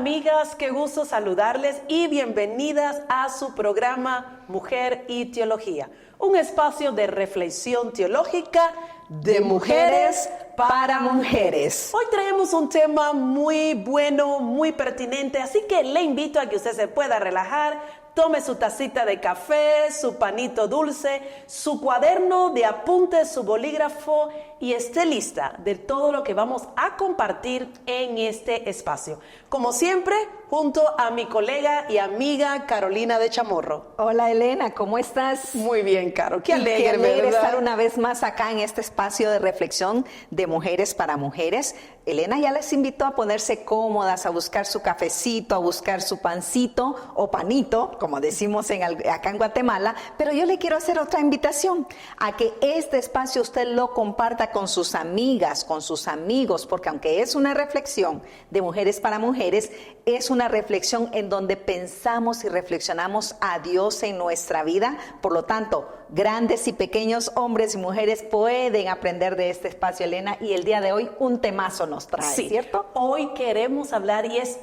amigas? Qué gusto saludarles y bienvenidas a su programa Mujer y Teología, un espacio de reflexión teológica de mujeres para mujeres. Hoy traemos un tema muy bueno, muy pertinente, así que le invito a que usted se pueda relajar. Tome su tacita de café, su panito dulce, su cuaderno de apuntes, su bolígrafo y esté lista de todo lo que vamos a compartir en este espacio. Como siempre, junto a mi colega y amiga Carolina de Chamorro. Hola Elena, ¿cómo estás? Muy bien, Caro. Qué alegre, qué alegre ¿verdad? estar una vez más acá en este espacio de reflexión de mujeres para mujeres. Elena ya les invitó a ponerse cómodas, a buscar su cafecito, a buscar su pancito o panito, como decimos acá en Guatemala, pero yo le quiero hacer otra invitación a que este espacio usted lo comparta con sus amigas, con sus amigos, porque aunque es una reflexión de mujeres para mujeres, es una reflexión en donde pensamos y reflexionamos a Dios en nuestra vida. Por lo tanto, grandes y pequeños hombres y mujeres pueden aprender de este espacio, Elena, y el día de hoy un temazo nos trae, sí, ¿cierto? Hoy queremos hablar y es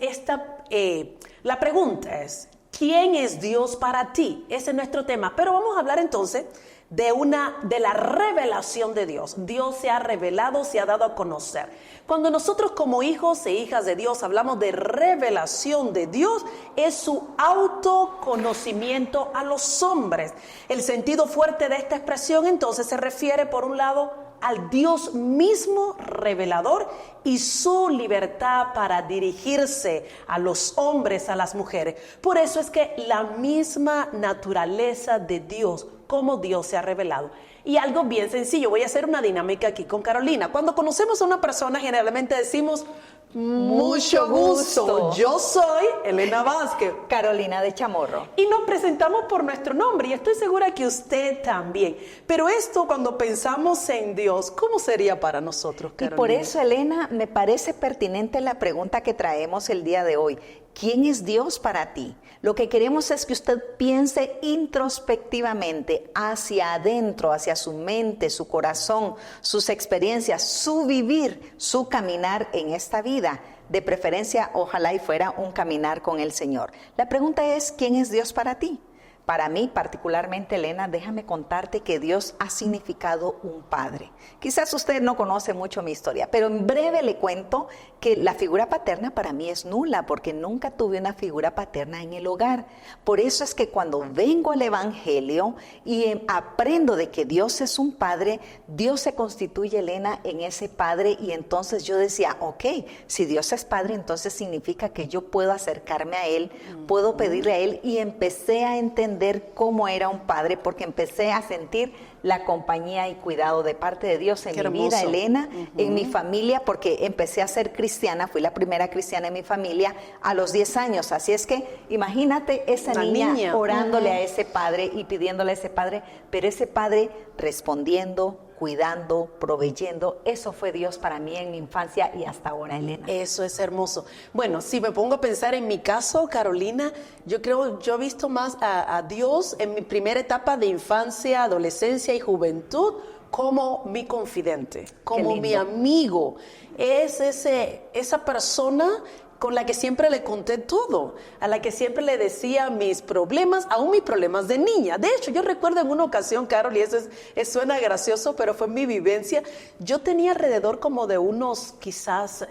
la pregunta es, ¿quién es Dios para ti? Ese es nuestro tema, pero vamos a hablar entonces de la revelación de Dios. Dios se ha revelado, se ha dado a conocer. Cuando nosotros como hijos e hijas de Dios hablamos de revelación de Dios, es su autoconocimiento a los hombres. El sentido fuerte de esta expresión entonces se refiere por un lado al Dios mismo revelador y su libertad para dirigirse a los hombres, a las mujeres. Por eso es que la misma naturaleza de Dios, como Dios se ha revelado. Y algo bien sencillo, voy a hacer una dinámica aquí con Carolina. Cuando conocemos a una persona, generalmente decimos, mucho gusto. Yo soy Elena Vázquez. Carolina de Chamorro. Y nos presentamos por nuestro nombre, y estoy segura que usted también. Pero esto, cuando pensamos en Dios, ¿cómo sería para nosotros, Carolina? Y por eso, Elena, me parece pertinente la pregunta que traemos el día de hoy. ¿Quién es Dios para ti? Lo que queremos es que usted piense introspectivamente hacia adentro, hacia su mente, su corazón, sus experiencias, su vivir, su caminar en esta vida. De preferencia, ojalá y fuera un caminar con el Señor. La pregunta es, ¿quién es Dios para ti? Para mí, particularmente, Elena, déjame contarte que Dios ha significado un padre. Quizás usted no conoce mucho mi historia, pero en breve le cuento que la figura paterna para mí es nula, porque nunca tuve una figura paterna en el hogar. Por eso es que cuando vengo al Evangelio y aprendo de que Dios es un padre, Dios se constituye, Elena, en ese padre, y entonces yo decía, ok, si Dios es padre, entonces significa que yo puedo acercarme a Él, puedo pedirle a Él, y empecé a entender cómo era un padre, porque empecé a sentir la compañía y cuidado de parte de Dios en mi vida, Elena, en mi familia, porque empecé a ser cristiana, fui la primera cristiana en mi familia a los 10 años, así es que imagínate esa niña orándole a ese padre y pidiéndole a ese padre, pero ese padre respondiendo, cuidando, proveyendo. Eso fue Dios para mí en mi infancia y hasta ahora, Elena. Eso es hermoso. Bueno, si me pongo a pensar en mi caso, Carolina, yo he visto más a Dios en mi primera etapa de infancia, adolescencia y juventud como mi confidente, como mi amigo. Es esa persona con la que siempre le conté todo, a la que siempre le decía mis problemas, aún mis problemas de niña. De hecho, yo recuerdo en una ocasión, Carol, y eso suena gracioso, pero fue mi vivencia. Yo tenía alrededor como de unos quizás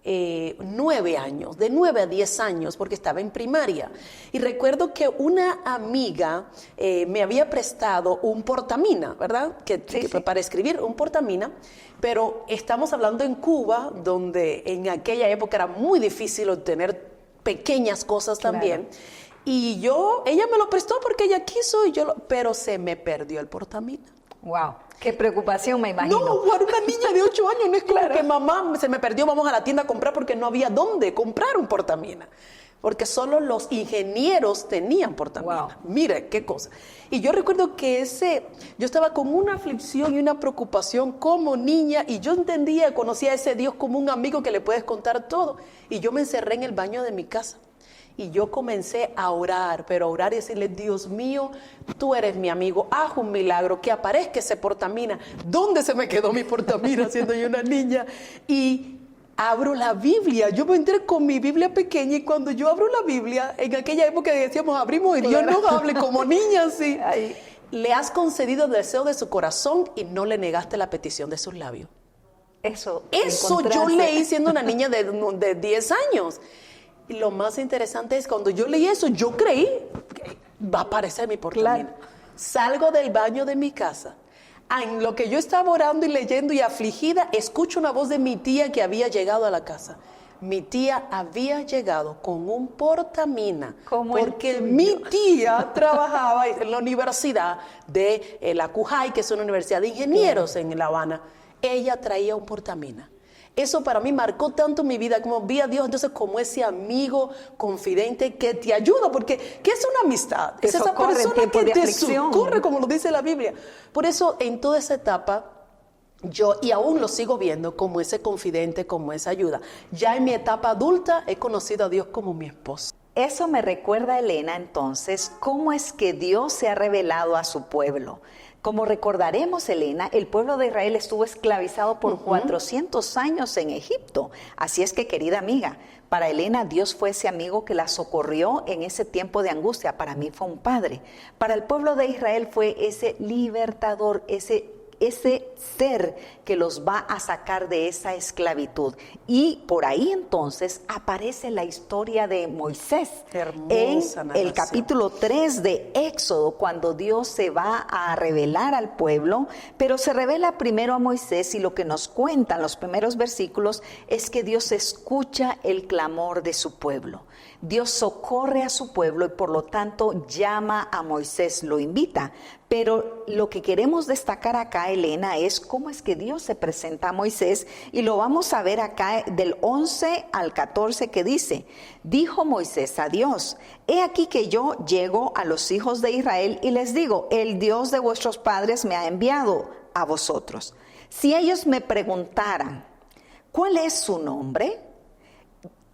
9 años, de 9 a 10 años, porque estaba en primaria. Y recuerdo que una amiga me había prestado un portamina, ¿verdad? Para escribir un portamina, pero estamos hablando en Cuba, donde en aquella época era muy difícil obtener pequeñas cosas también. Claro. Y ella me lo prestó porque ella quiso, pero se me perdió el portamina. Wow, qué preocupación, me imagino. No, para una niña de 8 años no es claro que mamá se me perdió, vamos a la tienda a comprar, porque no había dónde comprar un portamina. Porque solo los ingenieros tenían portamina. Wow. Mire, qué cosa. Y yo recuerdo que yo estaba con una aflicción y una preocupación como niña, y yo conocía a ese Dios como un amigo que le puedes contar todo. Y yo me encerré en el baño de mi casa. Y yo comencé a orar, pero a orar y decirle, Dios mío, tú eres mi amigo, haz un milagro, que aparezca ese portamina. ¿Dónde se me quedó mi portamina siendo yo una niña? Y abro la Biblia. Yo me entré con mi Biblia pequeña y cuando yo abro la Biblia, en aquella época decíamos, abrimos y Dios nos hable como niña así. Le has concedido el deseo de su corazón y no le negaste la petición de sus labios. Eso yo leí siendo una niña de 10 años. Y lo más interesante es cuando yo leí eso, yo creí que va a aparecer mi portamina. Claro. Salgo del baño de mi casa. En lo que yo estaba orando y leyendo y afligida, escucho una voz de mi tía que había llegado a la casa. Mi tía había llegado con un portamina, porque mi tía trabajaba en la universidad de la CUJAI, que es una universidad de ingenieros en La Habana. Ella traía un portamina. Eso para mí marcó tanto mi vida, como vi a Dios entonces como ese amigo confidente que te ayuda, porque ¿qué es una amistad? Es esa persona que te socorre, como lo dice la Biblia. Por eso en toda esa etapa, yo, y aún lo sigo viendo como ese confidente, como esa ayuda. Ya en mi etapa adulta he conocido a Dios como mi esposo. Eso me recuerda, Elena, entonces, cómo es que Dios se ha revelado a su pueblo. Como recordaremos, Elena, el pueblo de Israel estuvo esclavizado por 400 años en Egipto. Así es que, querida amiga, para Elena Dios fue ese amigo que la socorrió en ese tiempo de angustia. Para mí fue un padre. Para el pueblo de Israel fue ese libertador, ese ser que los va a sacar de esa esclavitud. Y por ahí entonces aparece la historia de Moisés. Hermosa en el capítulo 3 de Éxodo, cuando Dios se va a revelar al pueblo, pero se revela primero a Moisés, y lo que nos cuentan los primeros versículos es que Dios escucha el clamor de su pueblo. Dios socorre a su pueblo y por lo tanto llama a Moisés, lo invita. Pero lo que queremos destacar acá, Elena, es cómo es que Dios se presenta a Moisés, y lo vamos a ver acá del 11 al 14, que dice: dijo Moisés a Dios: he aquí que yo llego a los hijos de Israel y les digo, el Dios de vuestros padres me ha enviado a vosotros. Si ellos me preguntaran, ¿cuál es su nombre?,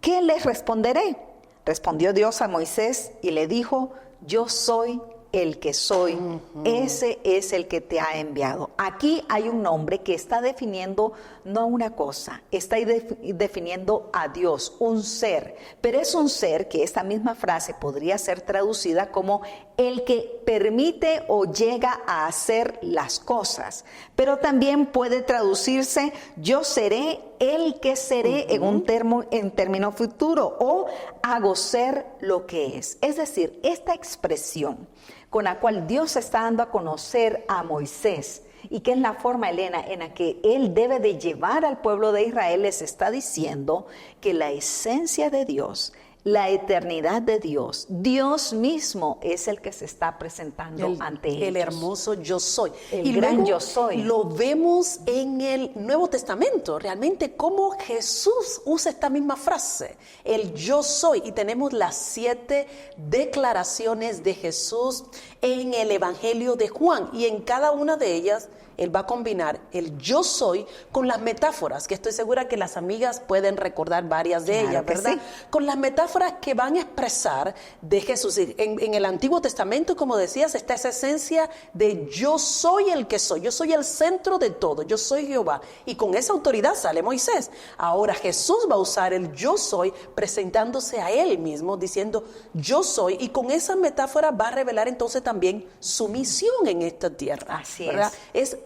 ¿qué les responderé? Respondió Dios a Moisés y le dijo: yo soy el que soy, ese es el que te ha enviado. Aquí hay un nombre que está definiendo no una cosa, está definiendo a Dios, un ser, pero es un ser que esta misma frase podría ser traducida como el que permite o llega a hacer las cosas, pero también puede traducirse yo seré el que seré en término futuro, o hago ser lo que es. Es decir, esta expresión con la cual Dios está dando a conocer a Moisés, y que es la forma, Elena, en la que él debe de llevar al pueblo de Israel, les está diciendo que la esencia de Dios, la eternidad de Dios, Dios mismo es el que se está presentando ante ellos. El hermoso yo soy. El gran yo soy. Lo vemos en el Nuevo Testamento, realmente cómo Jesús usa esta misma frase, el yo soy. Y tenemos las 7 declaraciones de Jesús en el Evangelio de Juan. Y en cada una de ellas, él va a combinar el yo soy con las metáforas, que estoy segura que las amigas pueden recordar varias de ellas, ¿verdad? Sí. Con las metáforas que van a expresar de Jesús. En el Antiguo Testamento, como decías, está esa esencia de yo soy el que soy, yo soy el centro de todo, yo soy Jehová. Y con esa autoridad sale Moisés. Ahora Jesús va a usar el yo soy presentándose a él mismo, diciendo yo soy, y con esa metáfora va a revelar entonces también su misión en esta tierra. Así ¿verdad?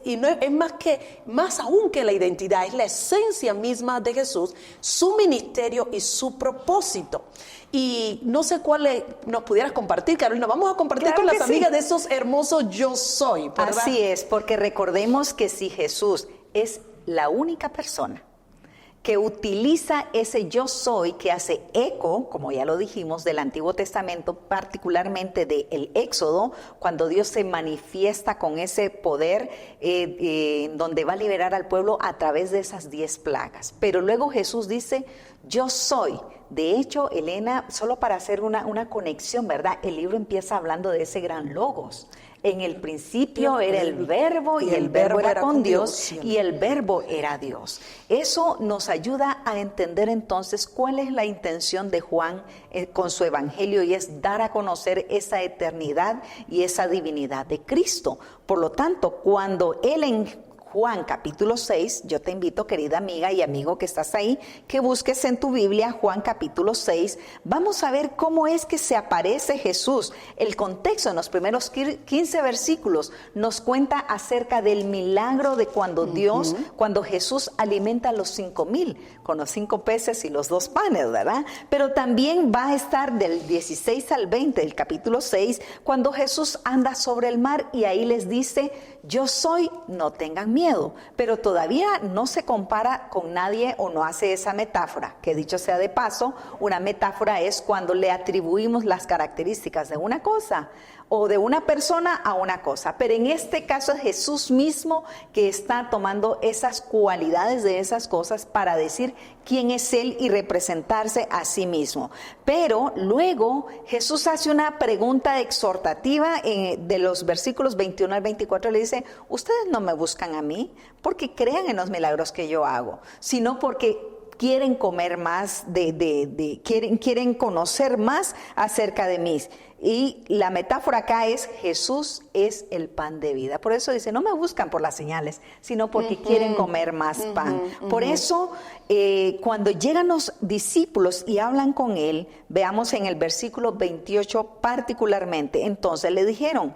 Y no es más aún que la identidad, es la esencia misma de Jesús, su ministerio y su propósito. Y no sé cuál nos pudieras compartir, Carolina. Vamos a compartir con las amigas de esos hermosos yo soy, ¿verdad? Así es, porque recordemos que si Jesús es la única persona que utiliza ese yo soy, que hace eco, como ya lo dijimos, del Antiguo Testamento, particularmente del Éxodo, cuando Dios se manifiesta con ese poder donde va a liberar al pueblo a través de esas 10 plagas. Pero luego Jesús dice, yo soy. De hecho, Elena, solo para hacer una conexión, ¿verdad? El libro empieza hablando de ese gran logos. En el principio era el verbo, y el verbo era con Dios, y el verbo era Dios. Eso nos ayuda a entender entonces cuál es la intención de Juan con su evangelio, y es dar a conocer esa eternidad y esa divinidad de Cristo. Por lo tanto, cuando él en Juan capítulo 6, yo te invito, querida amiga y amigo que estás ahí, que busques en tu Biblia Juan capítulo 6. Vamos a ver cómo es que se aparece Jesús. El contexto en los primeros 15 versículos nos cuenta acerca del milagro de cuando Jesús alimenta a los 5,000 con los 5 peces y los 2 panes, ¿verdad? Pero también va a estar del 16 al 20 del capítulo 6, cuando Jesús anda sobre el mar y ahí les dice: yo soy, no tengan miedo. Pero todavía no se compara con nadie o no hace esa metáfora, que dicho sea de paso, una metáfora es cuando le atribuimos las características de una cosa o de una persona a una cosa. Pero en este caso es Jesús mismo que está tomando esas cualidades de esas cosas para decir quién es Él y representarse a sí mismo. Pero luego Jesús hace una pregunta exhortativa de los versículos 21 al 24. Le dice: ustedes no me buscan a mí porque crean en los milagros que yo hago, sino porque quieren comer más, quieren conocer más acerca de mí. Y la metáfora acá es: Jesús es el pan de vida. Por eso dice: no me buscan por las señales, sino porque quieren comer más pan. Por eso, cuando llegan los discípulos y hablan con él, veamos en el versículo 28 particularmente. Entonces le dijeron: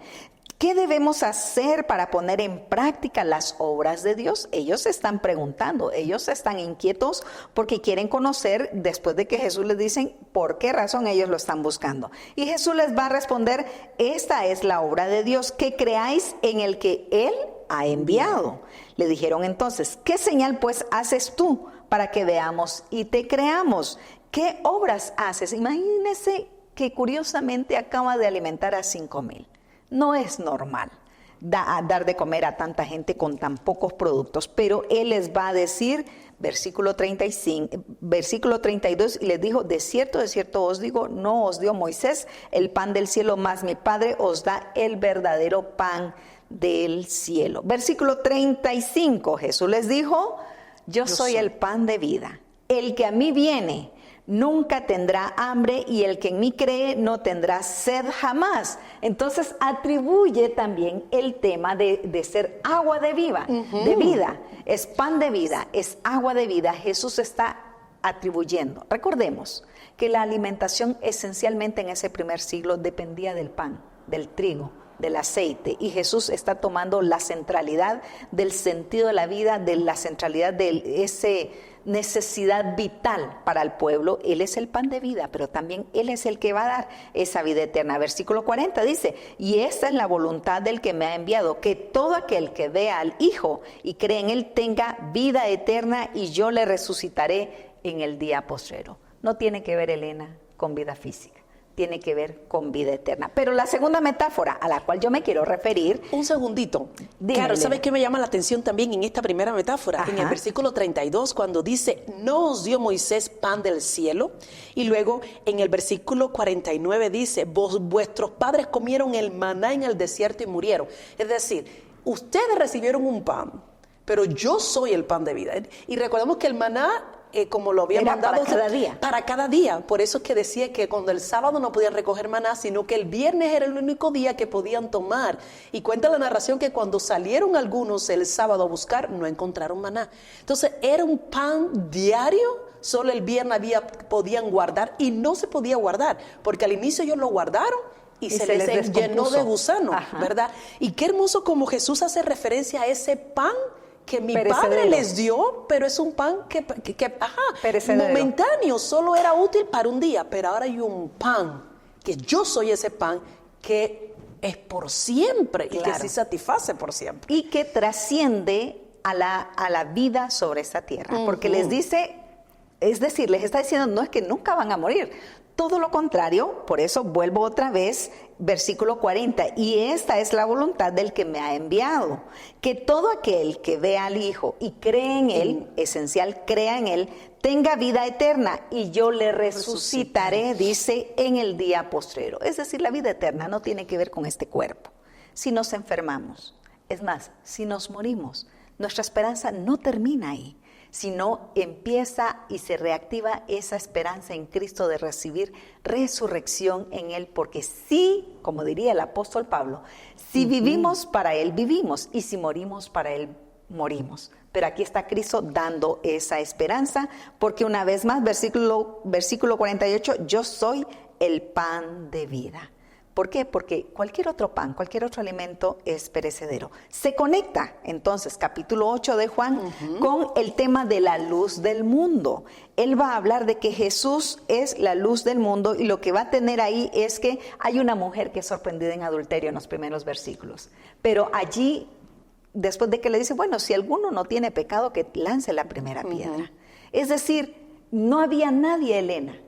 ¿qué debemos hacer para poner en práctica las obras de Dios? Ellos se están preguntando, ellos están inquietos porque quieren conocer, después de que Jesús les dice por qué razón ellos lo están buscando. Y Jesús les va a responder: esta es la obra de Dios, que creáis en el que Él ha enviado. Le dijeron entonces: ¿qué señal pues haces tú para que veamos y te creamos? ¿Qué obras haces? Imagínense que curiosamente acaba de alimentar a 5,000. No es normal dar de comer a tanta gente con tan pocos productos, pero Él les va a decir, versículo 32, y les dijo: de cierto os digo, no os dio Moisés el pan del cielo, mas mi Padre os da el verdadero pan del cielo. Versículo 35, Jesús les dijo: yo soy el pan de vida, el que a mí viene nunca tendrá hambre, y el que en mí cree no tendrá sed jamás. Entonces atribuye también el tema de ser agua de vida, es pan de vida, es agua de vida. Jesús está atribuyendo. Recordemos que la alimentación esencialmente en ese primer siglo dependía del pan, del trigo, del aceite, y Jesús está tomando la centralidad del sentido de la vida, de la centralidad de ese necesidad vital para el pueblo. Él es el pan de vida, pero también Él es el que va a dar esa vida eterna. Versículo 40 dice: y esta es la voluntad del que me ha enviado, que todo aquel que vea al Hijo y cree en Él tenga vida eterna, y yo le resucitaré en el día postrero. No tiene que ver, Elena, con vida física, tiene que ver con vida eterna. Pero la segunda metáfora a la cual yo me quiero referir... Un segundito. Dime, claro, Elena. ¿sabes qué me llama la atención también en esta primera metáfora? Ajá. En el versículo 32, cuando dice: no os dio Moisés pan del cielo. Y luego en el versículo 49 dice: vuestros padres comieron el maná en el desierto y murieron. Es decir, ustedes recibieron un pan, pero yo soy el pan de vida. Y recordemos que el maná... como lo había Era mandado para cada día. Para cada día. Por eso es que decía que cuando el sábado no podían recoger maná, sino que el viernes era el único día que podían tomar. Y cuenta la narración que cuando salieron algunos el sábado a buscar, no encontraron maná. Entonces era un pan diario, solo el viernes podían guardar, y no se podía guardar, porque al inicio ellos lo guardaron y se les llenó de gusanos, ¿verdad? Y qué hermoso como Jesús hace referencia a ese pan que mi Padre les dio, pero es un pan que momentáneo, solo era útil para un día, pero ahora hay un pan, que yo soy ese pan, que es por siempre, y que sí satisface por siempre. Y que trasciende a la vida sobre esta tierra, porque les dice, es decir, les está diciendo, no es que nunca van a morir, todo lo contrario. Por eso vuelvo otra vez, versículo 40, y esta es la voluntad del que me ha enviado, que todo aquel que vea al Hijo y cree en Él, esencial, crea en Él, tenga vida eterna, y yo le resucitaré, dice, en el día postrero. Es decir, la vida eterna no tiene que ver con este cuerpo. Si nos enfermamos, es más, si nos morimos, nuestra esperanza no termina ahí, sino empieza y se reactiva esa esperanza en Cristo de recibir resurrección en Él, porque sí, como diría el apóstol Pablo, si vivimos para Él vivimos, y si morimos para Él morimos. Pero aquí está Cristo dando esa esperanza, porque una vez más, versículo 48, yo soy el pan de vida. ¿Por qué? Porque cualquier otro pan, cualquier otro alimento es perecedero. Se conecta entonces capítulo 8 de Juan con el tema de la luz del mundo. Él va a hablar de que Jesús es la luz del mundo, y lo que va a tener ahí es que hay una mujer que es sorprendida en adulterio en los primeros versículos. Pero allí, después de que le dice, bueno, si alguno no tiene pecado, que lance la primera piedra. Es decir, no había nadie, Elena,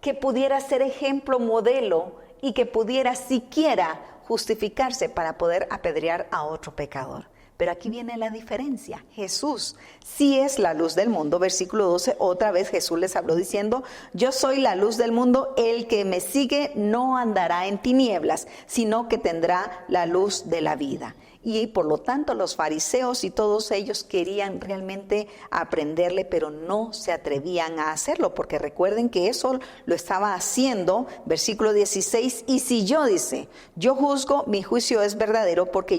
que pudiera ser ejemplo, modelo, y que pudiera siquiera justificarse para poder apedrear a otro pecador. Pero aquí viene la diferencia. Jesús sí es la luz del mundo. Versículo 12, otra vez Jesús les habló diciendo, yo soy la luz del mundo, el que me sigue no andará en tinieblas, sino que tendrá la luz de la vida. Y por lo tanto los fariseos y todos ellos querían realmente aprenderle, pero no se atrevían a hacerlo, porque recuerden que eso lo estaba haciendo, versículo 16, y si yo, dice, yo juzgo, mi juicio es verdadero, porque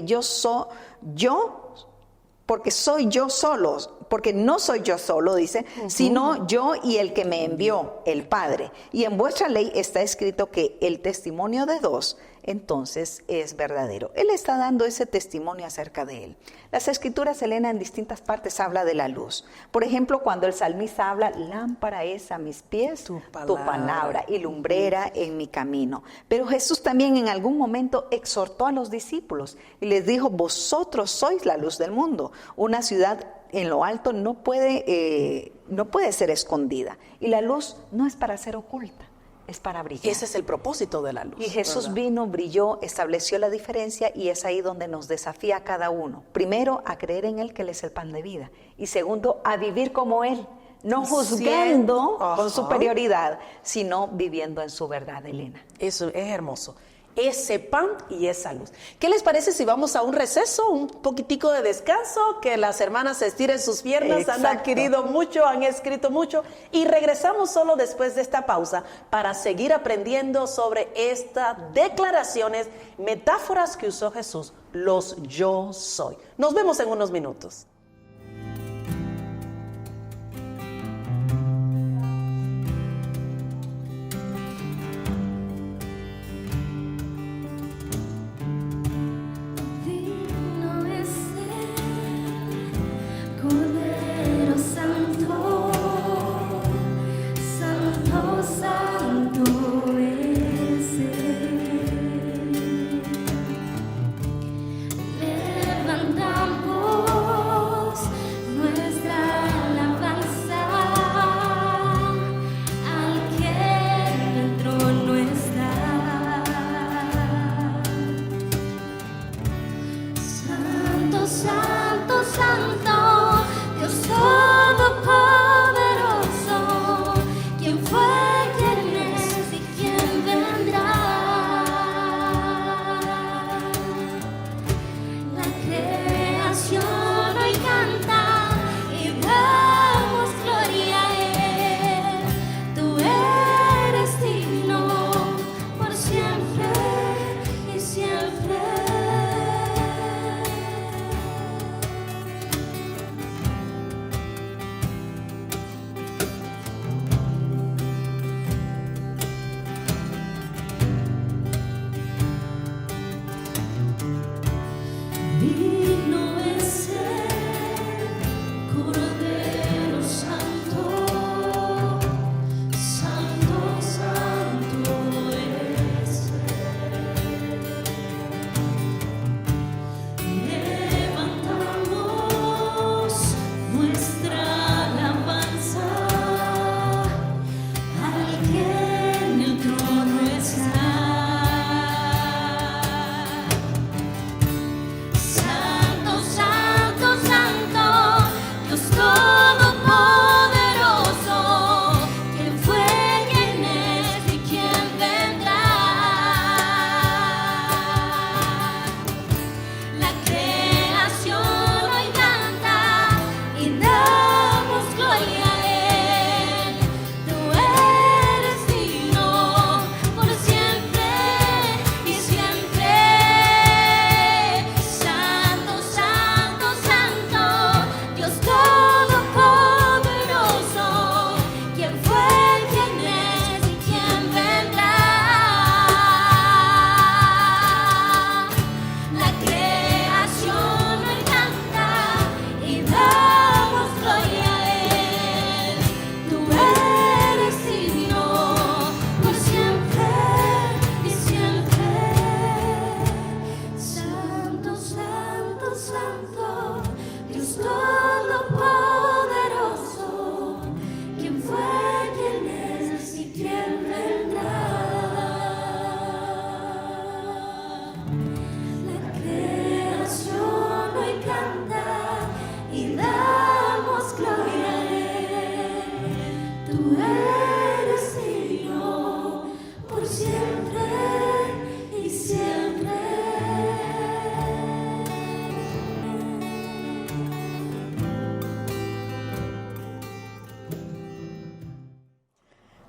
soy yo solo, porque no soy yo solo, dice, sino yo y el que me envió, el Padre. Y en vuestra ley está escrito que el testimonio de dos, entonces es verdadero. Él está dando ese testimonio acerca de él. Las escrituras, Elena, en distintas partes habla de la luz. Por ejemplo, cuando el salmista habla, lámpara es a mis pies tu palabra y lumbrera en mi camino. Pero Jesús también en algún momento exhortó a los discípulos y les dijo, vosotros sois la luz del mundo. Una ciudad en lo alto no puede ser escondida. Y la luz no es para ser oculta, es para brillar. Ese es el propósito de la luz. Y Jesús vino, brilló, estableció la diferencia, y es ahí donde nos desafía a cada uno. Primero, a creer en Él, que Él es el pan de vida. Y segundo, a vivir como Él, no juzgando con superioridad, sino viviendo en su verdad, Elena. Eso es hermoso. Ese pan y esa luz. ¿Qué les parece si vamos a un receso, un poquitico de descanso, que las hermanas se estiren sus piernas? Exacto. Han adquirido mucho, han escrito mucho, y regresamos solo después de esta pausa para seguir aprendiendo sobre estas declaraciones, metáforas que usó Jesús, los yo soy. Nos vemos en unos minutos. Levantamos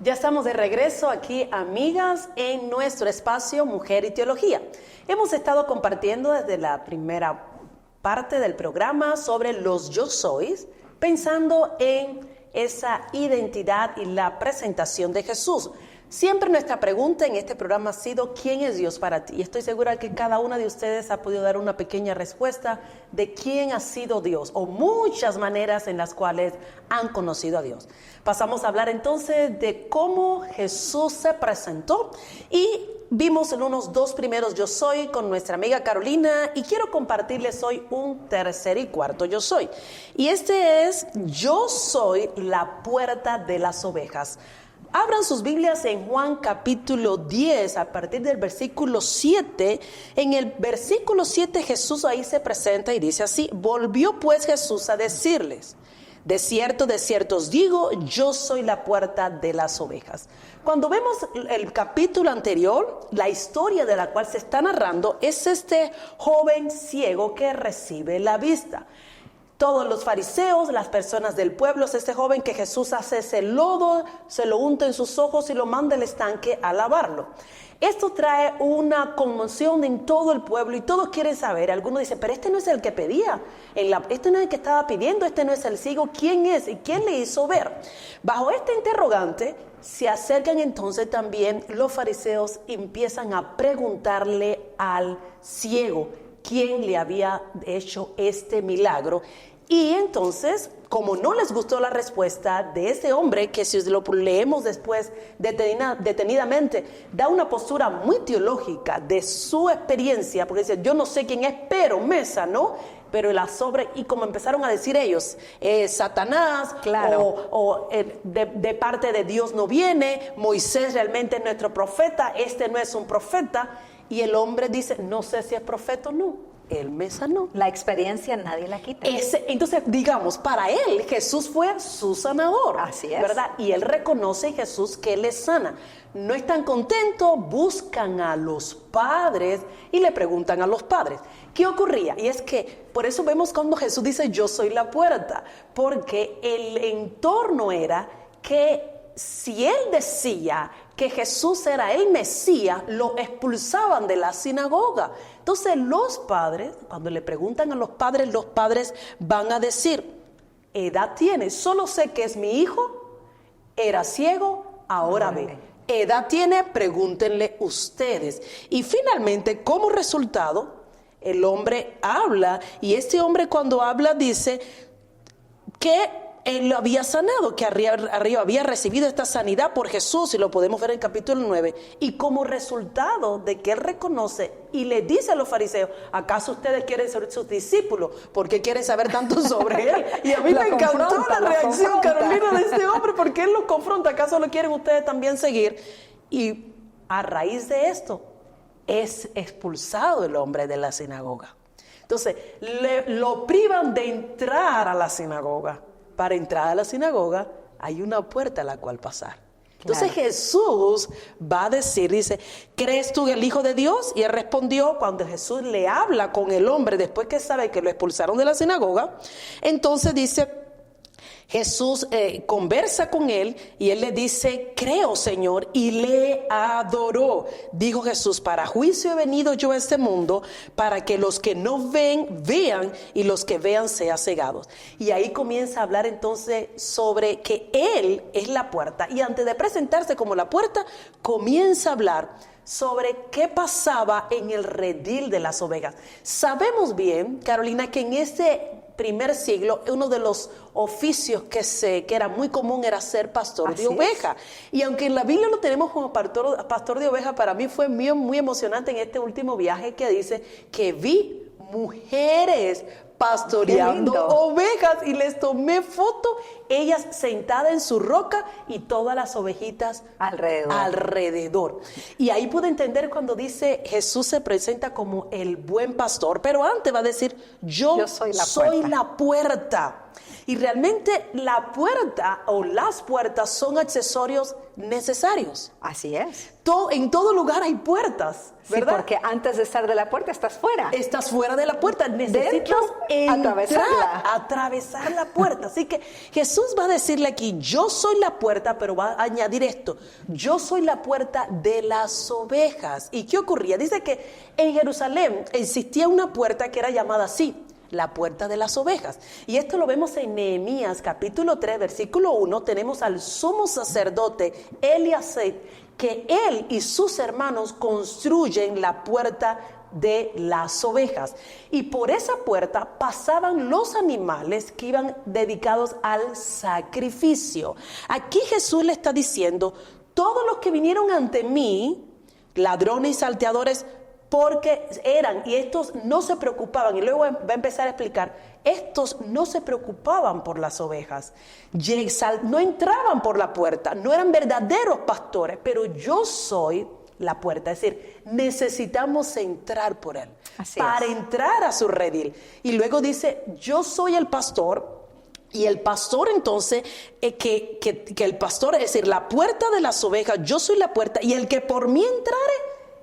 Ya estamos de regreso aquí, amigas, en nuestro espacio Mujer y Teología. Hemos estado compartiendo desde la primera parte del programa sobre los yo sois, pensando en esa identidad y la presentación de Jesús. Siempre nuestra pregunta en este programa ha sido ¿quién es Dios para ti? Y estoy segura que cada una de ustedes ha podido dar una pequeña respuesta de quién ha sido Dios o muchas maneras en las cuales han conocido a Dios. Pasamos a hablar entonces de cómo Jesús se presentó y vimos en unos 2 primeros yo soy con nuestra amiga Carolina y quiero compartirles hoy un tercer y cuarto yo soy. Y este es yo soy la puerta de las ovejas. Abran sus Biblias en Juan capítulo 10 a partir del versículo 7. En el versículo 7 Jesús ahí se presenta y dice así: volvió pues Jesús a decirles: de cierto os digo, yo soy la puerta de las ovejas. Cuando vemos el capítulo anterior, la historia de la cual se está narrando es este joven ciego que recibe la vista. Todos los fariseos, las personas del pueblo, es este joven que Jesús hace ese lodo, se lo unta en sus ojos y lo manda al estanque a lavarlo. Esto trae una conmoción en todo el pueblo y todos quieren saber. Algunos dicen, pero este no es el que pedía, este no es el que estaba pidiendo, este no es el ciego. ¿Quién es? ¿Y quién le hizo ver? Bajo este interrogante se acercan entonces también los fariseos y empiezan a preguntarle al ciego quién le había hecho este milagro. Y entonces, como no les gustó la respuesta de ese hombre, que si lo leemos después detenidamente, da una postura muy teológica de su experiencia, porque dice, yo no sé quién es, pero me sanó. Pero y como empezaron a decir ellos, Satanás, claro. de parte de Dios no viene, Moisés realmente es nuestro profeta, este no es un profeta. Y el hombre dice, no sé si es profeta o no, él me sanó. La experiencia nadie la quita. Entonces, digamos, para él Jesús fue su sanador. Así es. ¿Verdad? Y él reconoce en Jesús que le sana. No están contentos, buscan a los padres y le preguntan a los padres. ¿Qué ocurría? Y es que por eso vemos cuando Jesús dice, yo soy la puerta, porque el entorno era que si él decía que Jesús era el Mesías, lo expulsaban de la sinagoga. Entonces los padres, cuando le preguntan a los padres van a decir, edad tiene, solo sé que es mi hijo, era ciego, ahora ve. Edad tiene, pregúntenle ustedes. Y finalmente, como resultado, el hombre habla, y este hombre cuando habla dice que él lo había sanado, que arriba había recibido esta sanidad por Jesús, y lo podemos ver en el capítulo 9. Y como resultado de que él reconoce y le dice a los fariseos, ¿acaso ustedes quieren ser sus discípulos? ¿Por qué quieren saber tanto sobre él? Y a mí me encantó la reacción, Carolina, de este hombre, porque él los confronta. ¿Acaso lo quieren ustedes también seguir? Y a raíz de esto es expulsado el hombre de la sinagoga. Entonces, lo privan de entrar a la sinagoga. Para entrar a la sinagoga hay una puerta a la cual pasar. Entonces Jesús va a decir, dice, ¿crees tú el Hijo de Dios? Y él respondió, cuando Jesús le habla con el hombre, después que sabe que lo expulsaron de la sinagoga, entonces dice, Jesús conversa con él y él le dice, creo, Señor, y le adoró. Dijo Jesús, para juicio he venido yo a este mundo, para que los que no ven, vean, y los que vean sean cegados. Y ahí comienza a hablar entonces sobre que él es la puerta. Y antes de presentarse como la puerta, comienza a hablar sobre qué pasaba en el redil de las ovejas. Sabemos bien, Carolina, que en ese primer siglo, uno de los oficios que era muy común era ser pastor de oveja. Y aunque en la Biblia lo tenemos como pastor de oveja, para mí fue muy emocionante en este último viaje que dice que vi mujeres pastoreando ovejas y les tomé foto, ellas sentadas en su roca y todas las ovejitas alrededor. Y ahí pude entender cuando dice Jesús se presenta como el buen pastor, pero antes va a decir yo soy la puerta. Y realmente la puerta o las puertas son accesorios necesarios. Así es. En todo lugar hay puertas, ¿verdad? Sí, porque antes de estar de la puerta estás fuera. Estás fuera de la puerta. Dentro atravesar la puerta. Así que Jesús va a decirle aquí, yo soy la puerta, pero va a añadir esto, yo soy la puerta de las ovejas. ¿Y qué ocurría? Dice que en Jerusalén existía una puerta que era llamada así, la puerta de las ovejas. Y esto lo vemos en Nehemías capítulo 3, versículo 1. Tenemos al sumo sacerdote Eliasib, que él y sus hermanos construyen la puerta de las ovejas. Y por esa puerta pasaban los animales que iban dedicados al sacrificio. Aquí Jesús le está diciendo, todos los que vinieron ante mí, ladrones y salteadores, porque eran, y estos no se preocupaban, y luego va a empezar a explicar, estos no se preocupaban por las ovejas, no entraban por la puerta, no eran verdaderos pastores, pero yo soy la puerta, es decir, necesitamos entrar por él, para entrar a su redil. Y luego dice, yo soy el pastor. Y el pastor entonces, que el pastor, es decir, la puerta de las ovejas, yo soy la puerta, y el que por mí entrare,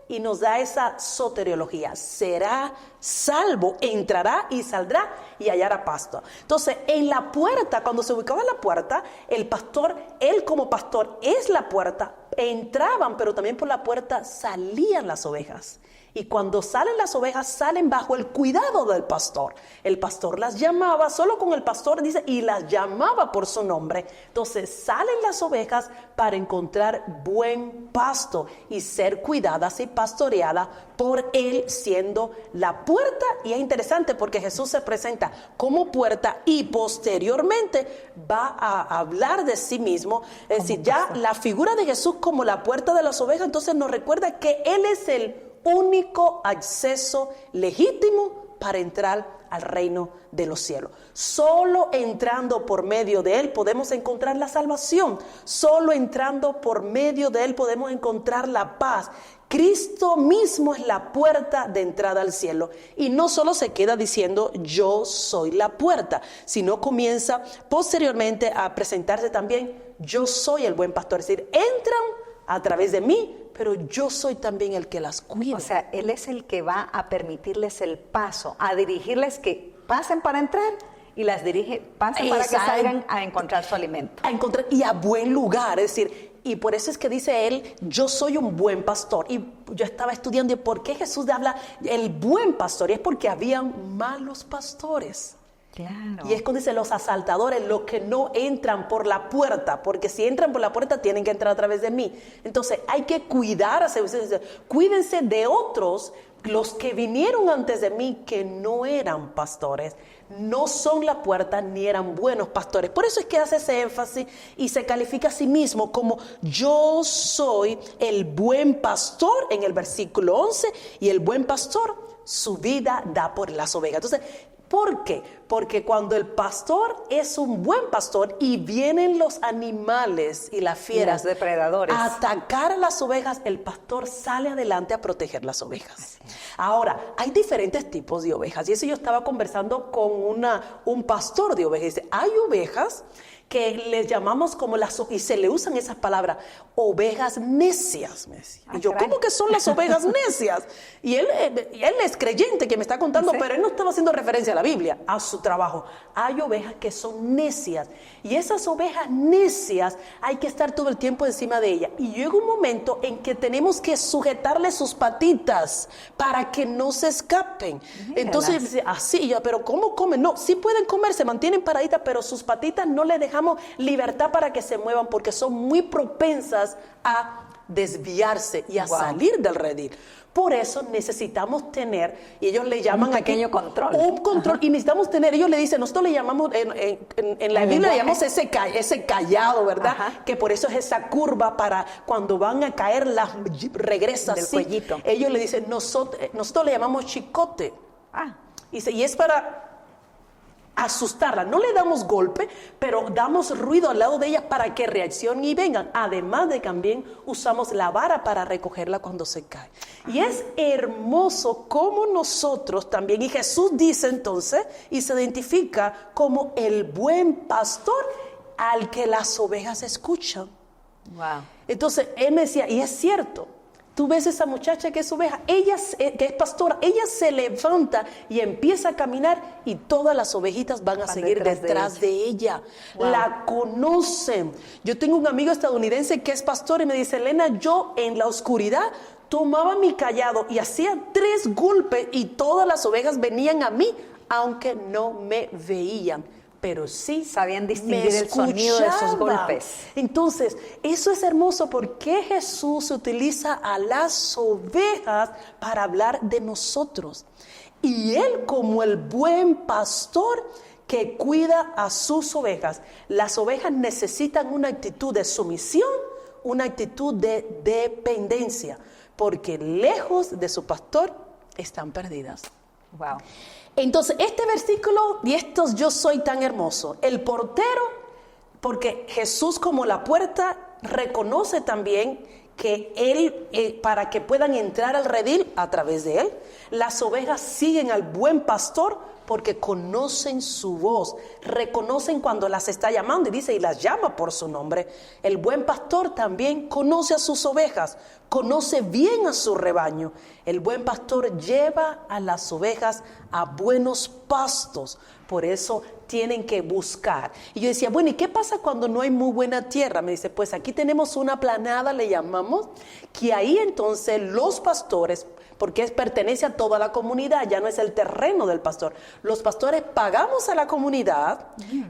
y nos da esa soteriología, será salvo, entrará y saldrá y hallará pasto. Entonces, en la puerta, cuando se ubicaba en la puerta, el pastor, él como pastor es la puerta, entraban, pero también por la puerta salían las ovejas. Y cuando salen las ovejas, salen bajo el cuidado del pastor. El pastor las llamaba, solo con el pastor dice, y las llamaba por su nombre. Entonces salen las ovejas para encontrar buen pasto y ser cuidadas y pastoreadas por él siendo la puerta. Y es interesante porque Jesús se presenta como puerta y posteriormente va a hablar de sí mismo. Es decir, ya la figura de Jesús como la puerta de las ovejas, entonces nos recuerda que él es el único acceso legítimo para entrar al reino de los cielos. Solo entrando por medio de él podemos encontrar la salvación. Solo entrando por medio de él podemos encontrar la paz. Cristo mismo es la puerta de entrada al cielo. Y no solo se queda diciendo yo soy la puerta, sino comienza posteriormente a presentarse también yo soy el buen pastor. Es decir, entran a través de mí, pero yo soy también el que las cuida. O sea, él es el que va a permitirles el paso, a dirigirles que pasen para entrar y las dirige, pasen para que salgan a encontrar su alimento. A encontrar y a buen lugar, es decir, y por eso es que dice él, yo soy un buen pastor. Y yo estaba estudiando y por qué Jesús habla el buen pastor, y es porque habían malos pastores. Claro. Y es cuando dice los asaltadores, los que no entran por la puerta, porque si entran por la puerta tienen que entrar a través de mí. Entonces hay que cuidarse, cuídense de otros, los que vinieron antes de mí que no eran pastores, no son la puerta ni eran buenos pastores. Por eso es que hace ese énfasis y se califica a sí mismo como yo soy el buen pastor en el versículo 11, y el buen pastor su vida da por las ovejas. Entonces, ¿por qué? Porque cuando el pastor es un buen pastor y vienen los animales y las fieras, los depredadores, a atacar a las ovejas, el pastor sale adelante a proteger las ovejas. Ahora, hay diferentes tipos de ovejas, y eso yo estaba conversando con un pastor de ovejas. Dice, hay ovejas que les llamamos como y se le usan esas palabras, ovejas necias, me decía. Y yo, ¿cómo que son las ovejas necias? Y él es creyente que me está contando, ¿sí? Pero él no estaba haciendo referencia a la Biblia, a su trabajo. Hay ovejas que son necias, y esas ovejas necias hay que estar todo el tiempo encima de ellas. Y llega un momento en que tenemos que sujetarle sus patitas para que no se escapen. Entonces, dice, así, yo, pero ¿cómo comen? No, sí pueden comer, se mantienen paraditas, pero sus patitas no les dejamos libertad para que se muevan, porque son muy propensas a desviarse y a salir del redil. Por eso necesitamos tener, y ellos le llaman un pequeño control. Un control, y necesitamos tener, ellos le dicen, nosotros le llamamos, en la Biblia le llamamos ese callado, ¿verdad? Ajá. Que por eso es esa curva para cuando van a caer, las regresa del así. Cuellito. Ellos le dicen, nosotros le llamamos chicote. Y es para asustarla. No le damos golpe, pero damos ruido al lado de ella para que reaccionen y vengan. Además de que también usamos la vara para recogerla cuando se cae. Y es hermoso como nosotros también, y Jesús dice entonces, y se identifica como el buen pastor al que las ovejas escuchan. Wow. Entonces él me decía, y es cierto, Tú ves esa muchacha que es oveja, ella que es pastora, ella se levanta y empieza a caminar y todas las ovejitas van a seguir detrás de ella. Wow. La conocen. Yo tengo un amigo estadounidense que es pastor y me dice, Elena, yo en la oscuridad tomaba mi cayado y hacía 3 golpes y todas las ovejas venían a mí, aunque no me veían. Pero sí sabían distinguir el sonido de esos golpes. Entonces, eso es hermoso porque Jesús utiliza a las ovejas para hablar de nosotros. Y Él, como el buen pastor que cuida a sus ovejas, las ovejas necesitan una actitud de sumisión, una actitud de dependencia, porque lejos de su pastor están perdidas. Wow. Entonces, este versículo y estos yo soy tan hermoso. El portero, porque Jesús como la puerta reconoce también que Él, para que puedan entrar al redil a través de Él, las ovejas siguen al buen pastor porque conocen su voz, reconocen cuando las está llamando y dice, y las llama por su nombre. El buen pastor también conoce a sus ovejas, conoce bien a su rebaño. El buen pastor lleva a las ovejas a buenos pastos, por eso tienen que buscar. Y yo decía, bueno, ¿y qué pasa cuando no hay muy buena tierra? Me dice, pues aquí tenemos una planada, le llamamos, que ahí entonces los pastores, porque pertenece a toda la comunidad, ya no es el terreno del pastor. Los pastores pagamos a la comunidad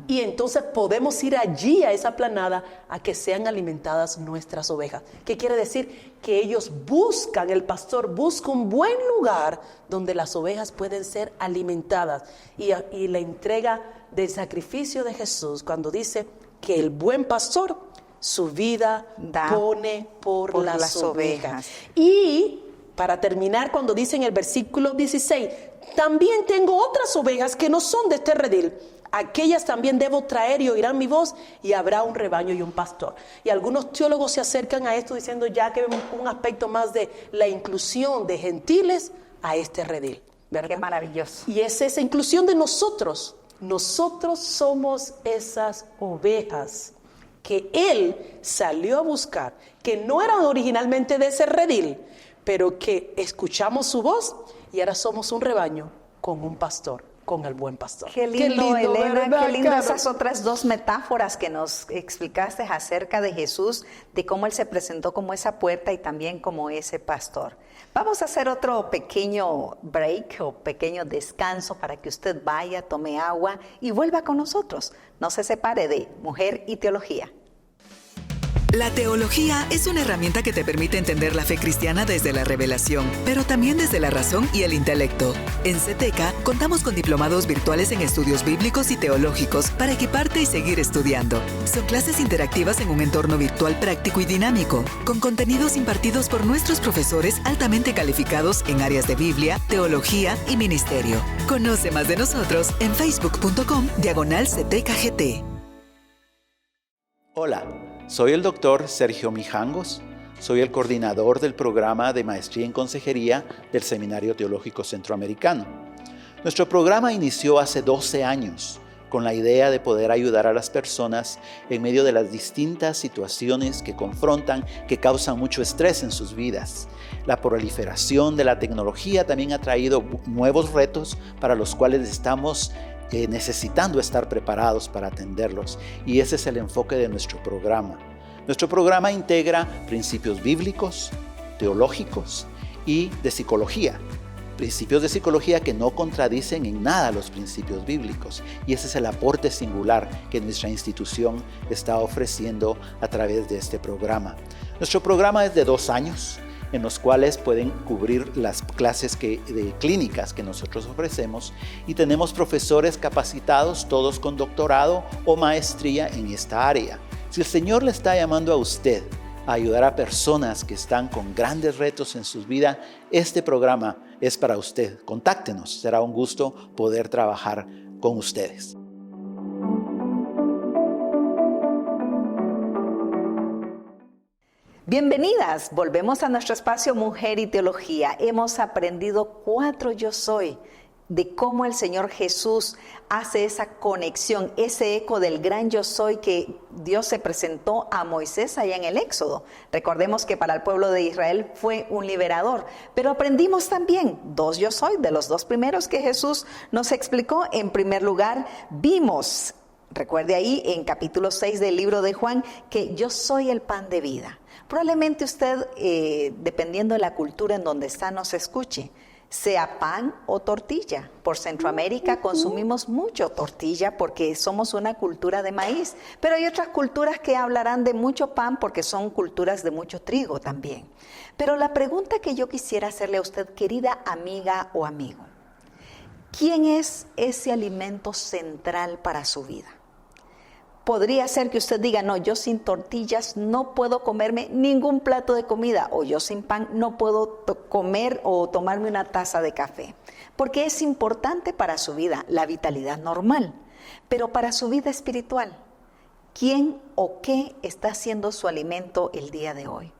y entonces podemos ir allí a esa planada a que sean alimentadas nuestras ovejas. ¿Qué quiere decir? Que ellos buscan, el pastor busca un buen lugar donde las ovejas pueden ser alimentadas. Y la entrega del sacrificio de Jesús cuando dice que el buen pastor su vida pone por las ovejas. Y para terminar, cuando dice en el versículo 16, también tengo otras ovejas que no son de este redil. Aquellas también debo traer y oirán mi voz y habrá un rebaño y un pastor. Y algunos teólogos se acercan a esto diciendo ya que vemos un aspecto más de la inclusión de gentiles a este redil, ¿verdad? Qué maravilloso. Y es esa inclusión de nosotros. Nosotros somos esas ovejas que Él salió a buscar, que no eran originalmente de ese redil, pero que escuchamos su voz y ahora somos un rebaño con un pastor, con el buen pastor. Qué lindo, Elena, ¿verdad, qué lindo Carlos? esas otras 2 metáforas que nos explicaste acerca de Jesús, de cómo Él se presentó como esa puerta y también como ese pastor. Vamos a hacer otro pequeño break o pequeño descanso para que usted vaya, tome agua y vuelva con nosotros. No se separe de Mujer y Teología. La teología es una herramienta que te permite entender la fe cristiana desde la revelación, pero también desde la razón y el intelecto. En CETECA contamos con diplomados virtuales en estudios bíblicos y teológicos para equiparte y seguir estudiando. Son clases interactivas en un entorno virtual práctico y dinámico, con contenidos impartidos por nuestros profesores altamente calificados en áreas de Biblia, teología y ministerio. Conoce más de nosotros en facebook.com/CETECAGT. Hola. Soy el doctor Sergio Mijangos, soy el coordinador del programa de Maestría en Consejería del Seminario Teológico Centroamericano. Nuestro programa inició hace 12 años con la idea de poder ayudar a las personas en medio de las distintas situaciones que confrontan, que causan mucho estrés en sus vidas. La proliferación de la tecnología también ha traído nuevos retos para los cuales estamos necesitando estar preparados para atenderlos, y ese es el enfoque de nuestro programa. Nuestro programa integra principios bíblicos, teológicos y de psicología. Principios de psicología que no contradicen en nada los principios bíblicos, y ese es el aporte singular que nuestra institución está ofreciendo a través de este programa. Nuestro programa es de 2 años, en los cuales pueden cubrir las clases de clínicas que nosotros ofrecemos, y tenemos profesores capacitados, todos con doctorado o maestría en esta área. Si el Señor le está llamando a usted a ayudar a personas que están con grandes retos en sus vidas, este programa es para usted. Contáctenos, será un gusto poder trabajar con ustedes. Bienvenidas, volvemos a nuestro espacio Mujer y Teología. Hemos aprendido 4 yo soy. de cómo el Señor Jesús hace esa conexión, ese eco del gran yo soy que Dios se presentó a Moisés allá en el Éxodo. Recordemos que para el pueblo de Israel fue un liberador, pero aprendimos también dos yo soy, de los dos primeros que Jesús nos explicó. En primer lugar, vimos, recuerde ahí en capítulo 6 del libro de Juan, que yo soy el pan de vida. Probablemente usted, dependiendo de la cultura en donde está, nos escuche, sea pan o tortilla. Por Centroamérica consumimos mucho tortilla porque somos una cultura de maíz, pero hay otras culturas que hablarán de mucho pan porque son culturas de mucho trigo también. Pero la pregunta que yo quisiera hacerle a usted, querida amiga o amigo, ¿quién es ese alimento central para su vida? Podría ser que usted diga, no, yo sin tortillas no puedo comerme ningún plato de comida, o yo sin pan no puedo comer o tomarme una taza de café, porque es importante para su vida, la vitalidad normal, pero para su vida espiritual, ¿quién o qué está siendo su alimento el día de hoy?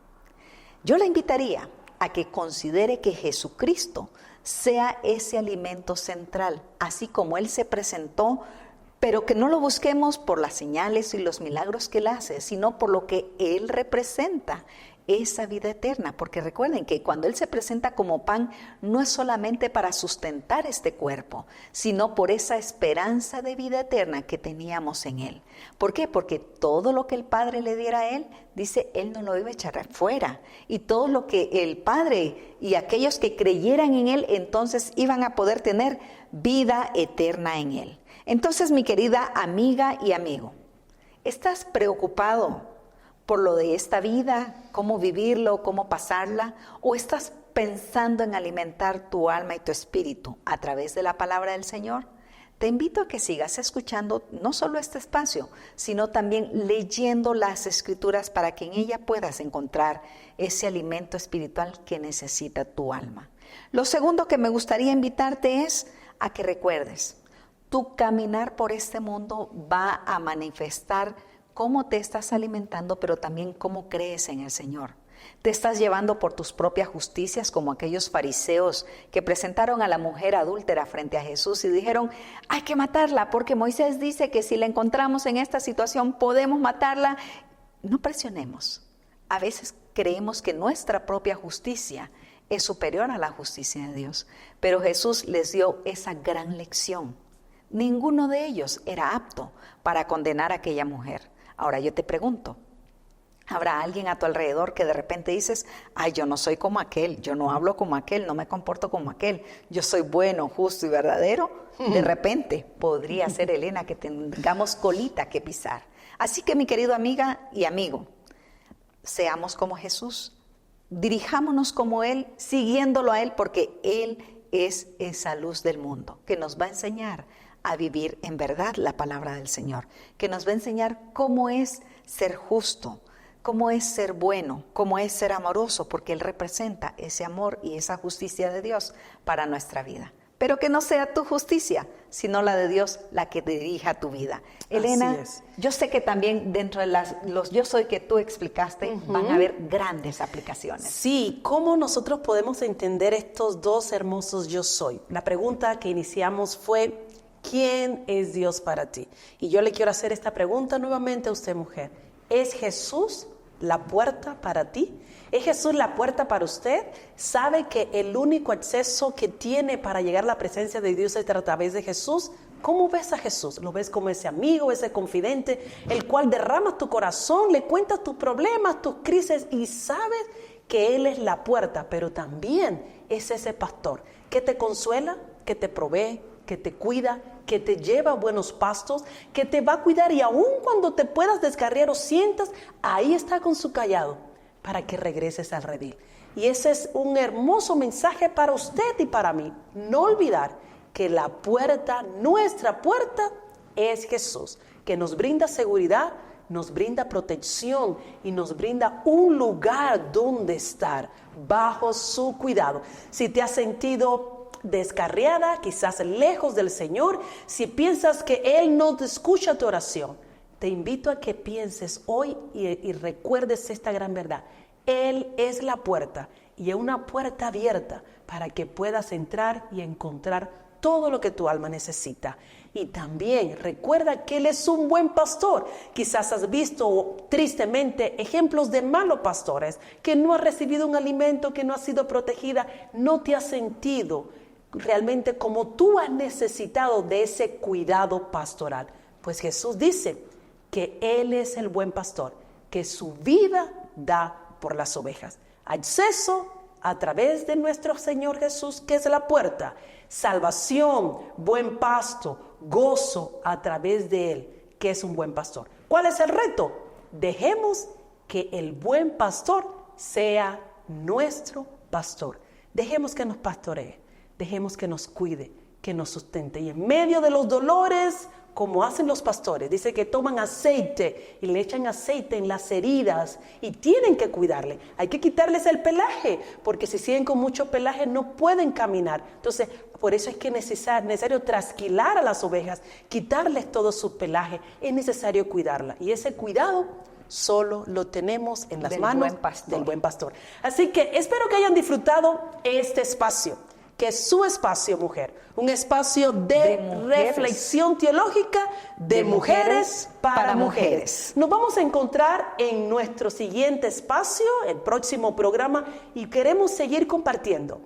Yo la invitaría a que considere que Jesucristo sea ese alimento central, así como Él se presentó, pero que no lo busquemos por las señales y los milagros que Él hace, sino por lo que Él representa, esa vida eterna. Porque recuerden que cuando Él se presenta como pan, no es solamente para sustentar este cuerpo, sino por esa esperanza de vida eterna que teníamos en Él. ¿Por qué? Porque todo lo que el Padre le diera a Él, dice, Él no lo iba a echar fuera. Y todo lo que el Padre y aquellos que creyeran en Él, entonces iban a poder tener vida eterna en Él. Entonces, mi querida amiga y amigo, ¿estás preocupado por lo de esta vida, cómo vivirlo, cómo pasarla? ¿O estás pensando en alimentar tu alma y tu espíritu a través de la palabra del Señor? Te invito a que sigas escuchando no solo este espacio, sino también leyendo las Escrituras para que en ella puedas encontrar ese alimento espiritual que necesita tu alma. Lo segundo que me gustaría invitarte es a que recuerdes, tu caminar por este mundo va a manifestar cómo te estás alimentando, pero también cómo crees en el Señor. Te estás llevando por tus propias justicias, como aquellos fariseos que presentaron a la mujer adúltera frente a Jesús y dijeron, hay que matarla, porque Moisés dice que si la encontramos en esta situación podemos matarla. No presionemos. A veces creemos que nuestra propia justicia es superior a la justicia de Dios, pero Jesús les dio esa gran lección. Ninguno de ellos era apto para condenar a aquella mujer. Ahora yo te pregunto, ¿habrá alguien a tu alrededor que de repente dices, ay, yo no soy como aquel, yo no hablo como aquel, no me comporto como aquel, yo soy bueno, justo y verdadero? De repente podría ser, Elena, que tengamos colita que pisar. Así que, mi querido amiga y amigo, seamos como Jesús, dirijámonos como Él, siguiéndolo a Él, porque Él es esa luz del mundo que nos va a enseñar a vivir en verdad la palabra del Señor, que nos va a enseñar cómo es ser justo, cómo es ser bueno, cómo es ser amoroso, porque Él representa ese amor y esa justicia de Dios para nuestra vida. Pero que no sea tu justicia, sino la de Dios la que dirija tu vida. Elena, yo sé que también dentro de los yo soy que tú explicaste, van a haber grandes aplicaciones. Sí, ¿cómo nosotros podemos entender estos dos hermosos yo soy? La pregunta que iniciamos fue, ¿quién es Dios para ti? Y yo le quiero hacer esta pregunta nuevamente a usted, mujer. ¿Es Jesús la puerta para ti? ¿Es Jesús la puerta para usted? ¿Sabe que el único acceso que tiene para llegar a la presencia de Dios es a través de Jesús? ¿Cómo ves a Jesús? ¿Lo ves como ese amigo, ese confidente, el cual derrama tu corazón, le cuentas tus problemas, tus crisis y sabes que Él es la puerta, pero también es ese pastor que te consuela, que te provee, que te cuida, que te lleva a buenos pastos, que te va a cuidar y aun cuando te puedas descarriar o sientas, ahí está con su cayado para que regreses al redil. Y ese es un hermoso mensaje para usted y para mí. No olvidar que la puerta, nuestra puerta, es Jesús, que nos brinda seguridad, nos brinda protección y nos brinda un lugar donde estar bajo su cuidado. Si te has sentido descarriada, quizás lejos del Señor, si piensas que Él no te escucha tu oración, te invito a que pienses hoy y recuerdes esta gran verdad. Él es la puerta y es una puerta abierta para que puedas entrar y encontrar todo lo que tu alma necesita. Y también recuerda que Él es un buen pastor. Quizás has visto tristemente ejemplos de malos pastores, que no has recibido un alimento, que no has sido protegida, no te has sentido realmente como tú has necesitado de ese cuidado pastoral. Pues Jesús dice que Él es el buen pastor, que su vida da por las ovejas. Acceso a través de nuestro Señor Jesús, que es la puerta. Salvación, buen pasto, gozo a través de Él, que es un buen pastor. ¿Cuál es el reto? Dejemos que el buen pastor sea nuestro pastor. Dejemos que nos pastoree, dejemos que nos cuide, que nos sustente. Y en medio de los dolores, como hacen los pastores, dice que toman aceite y le echan aceite en las heridas y tienen que cuidarle. Hay que quitarles el pelaje, porque si siguen con mucho pelaje no pueden caminar. Entonces, por eso es que es necesario trasquilar a las ovejas, quitarles todo su pelaje. Es necesario cuidarla. Y ese cuidado solo lo tenemos en las manos del buen pastor. Así que espero que hayan disfrutado este espacio, que es su espacio, mujer, un espacio de reflexión teológica de mujeres para mujeres. Nos vamos a encontrar en nuestro siguiente espacio, el próximo programa, y queremos seguir compartiendo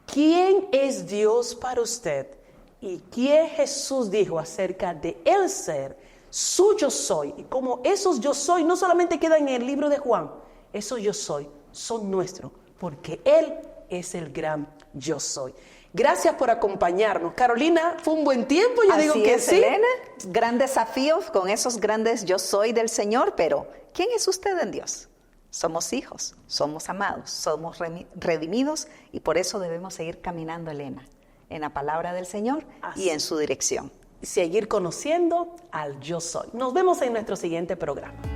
quién es Dios para usted y qué Jesús dijo acerca de Él ser su yo soy, y cómo esos yo soy no solamente quedan en el libro de Juan, esos yo soy son nuestros, porque Él es el gran yo soy. Gracias por acompañarnos. Carolina, fue un buen tiempo, yo digo que sí. Elena, gran desafío con esos grandes yo soy del Señor, pero ¿quién es usted en Dios? Somos hijos, somos amados, somos redimidos y por eso debemos seguir caminando, Elena, en la palabra del Señor y en su dirección. Seguir conociendo al yo soy. Nos vemos en nuestro siguiente programa.